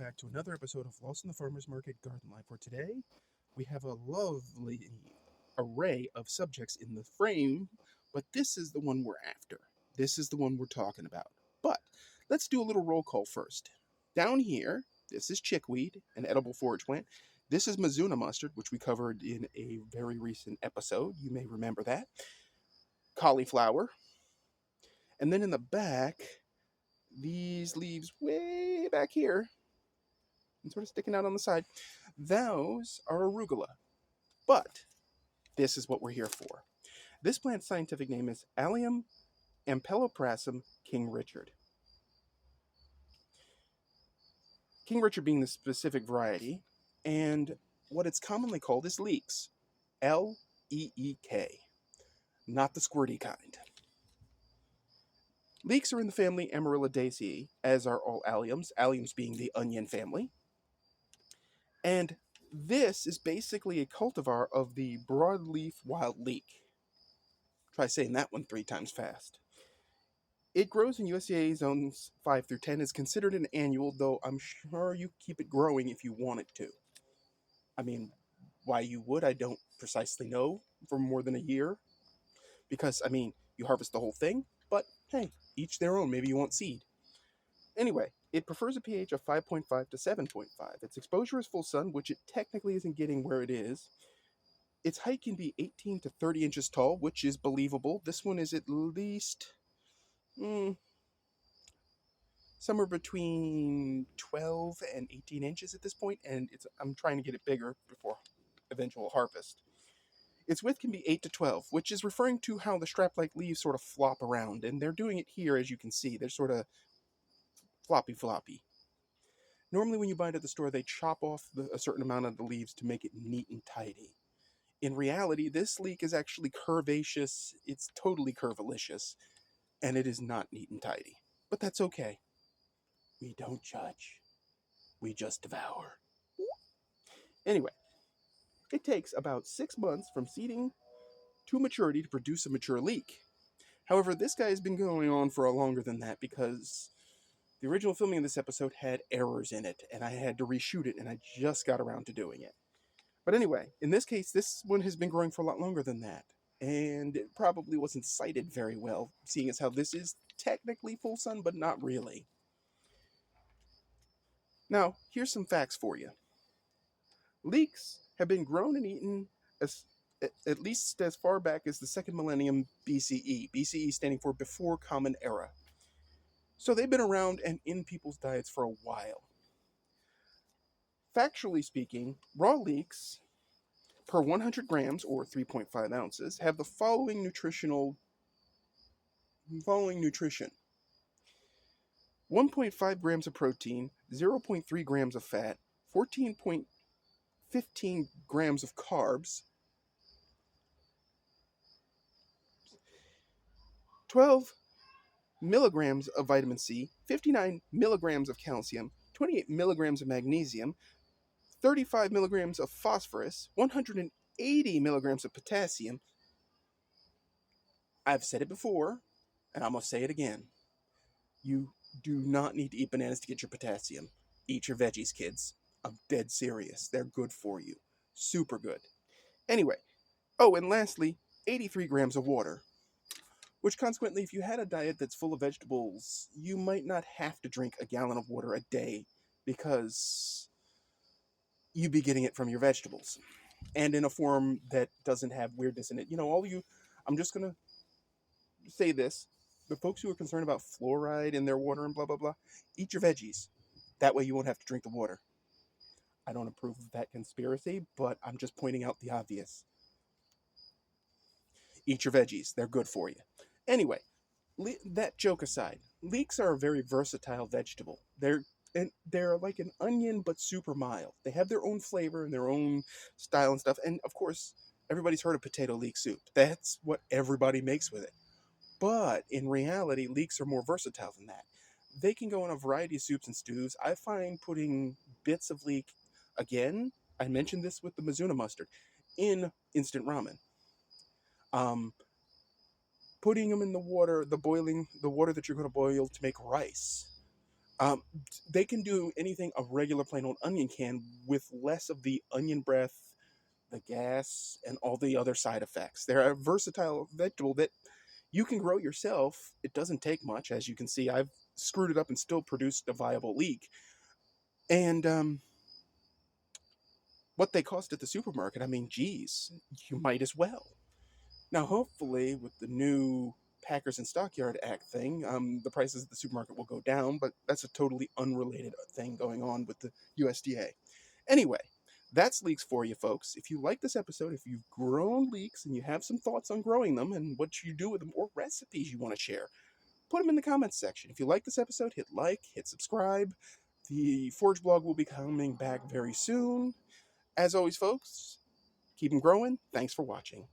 back to another episode of Lost in the Farmer's Market Garden Life, where today we have a lovely array of subjects in the frame, but this is the one we're after. This is the one we're talking about. But let's do a little roll call first. Down here, this is chickweed, an edible forage plant. This is Mizuna mustard, which we covered in a very recent episode. You may remember that. Cauliflower. And then in the back, these leaves way back here, and sort of sticking out on the side, those are arugula. But this is what we're here for. This plant's scientific name is Allium, ampeloprasum, King Richard. King Richard being the specific variety, and what it's commonly called is Leeks. L-E-E-K. Not the squirty kind. Leeks are in the family Amaryllidaceae, as are all alliums, alliums being the onion family. And this is basically a cultivar of the broadleaf wild leek. Try saying that one 3 times fast. It grows in USDA zones 5 through 10, is considered an annual, though I'm sure you keep it growing if you want it to. I mean, why you would, I don't precisely know, for more than a year. Because, I mean, you harvest the whole thing, but hey, each their own, maybe you want seed. Anyway, it prefers a pH of 5.5 to 7.5. Its exposure is full sun, which it technically isn't getting where it is. Its height can be 18 to 30 inches tall, which is believable. This one is at least somewhere between 12 and 18 inches at this point, and I'm trying to get it bigger before eventual harvest. Its width can be 8 to 12, which is referring to how the strap-like leaves sort of flop around, and they're doing it here, as you can see. They're sort of floppy. Normally when you buy it at the store, they chop off a certain amount of the leaves to make it neat and tidy. In reality, this leek is actually curvaceous. It's totally curvilicious, and it is not neat and tidy. But that's okay. We don't judge. We just devour. Anyway, it takes about 6 months from seeding to maturity to produce a mature leek. However, this guy has been going on for longer than that because the original filming of this episode had errors in it, and I had to reshoot it, and I just got around to doing it. But anyway, in this case, this one has been growing for a lot longer than that, and it probably wasn't sighted very well, seeing as how this is technically full sun, but not really. Now, here's some facts for you. Leeks have been grown and eaten at least as far back as the 2nd millennium BCE, BCE standing for Before Common Era. So they've been around and in people's diets for a while. Factually speaking, raw leeks per 100 grams, or 3.5 ounces, have the following nutrition. 1.5 grams of protein, 0.3 grams of fat, 14.15 grams of carbs, 12 milligrams of vitamin C, 59 milligrams of calcium, 28 milligrams of magnesium, 35 milligrams of phosphorus, 180 milligrams of potassium. I've said it before, and I'm going to say it again. You do not need to eat bananas to get your potassium. Eat your veggies, kids. I'm dead serious. They're good for you. Super good. Anyway, and lastly, 83 grams of water. Which consequently, if you had a diet that's full of vegetables, you might not have to drink a gallon of water a day because you'd be getting it from your vegetables. And in a form that doesn't have weirdness in it. I'm just going to say this. The folks who are concerned about fluoride in their water and blah, blah, blah, eat your veggies. That way you won't have to drink the water. I don't approve of that conspiracy, but I'm just pointing out the obvious. Eat your veggies. They're good for you. Anyway, that joke aside, leeks are a very versatile vegetable. They're like an onion, but super mild. They have their own flavor and their own style and stuff. And of course, everybody's heard of potato leek soup. That's what everybody makes with it. But in reality, leeks are more versatile than that. They can go in a variety of soups and stews. I find putting bits of leek, again, I mentioned this with the Mizuna mustard, in instant ramen. Putting them in the water, the water that you're going to boil to make rice. Um, they can do anything a regular plain old onion can with less of the onion breath, the gas, and all the other side effects. They're a versatile vegetable that you can grow yourself. It doesn't take much. As you can see, I've screwed it up and still produced a viable leek. And what they cost at the supermarket, I mean, geez, you might as well. Now, hopefully, with the new Packers and Stockyard Act thing, the prices at the supermarket will go down, but that's a totally unrelated thing going on with the USDA. Anyway, that's leeks for you, folks. If you like this episode, if you've grown leeks and you have some thoughts on growing them and what you do with them or recipes you want to share, put them in the comments section. If you like this episode, hit like, hit subscribe. The Forge blog will be coming back very soon. As always, folks, keep them growing. Thanks for watching.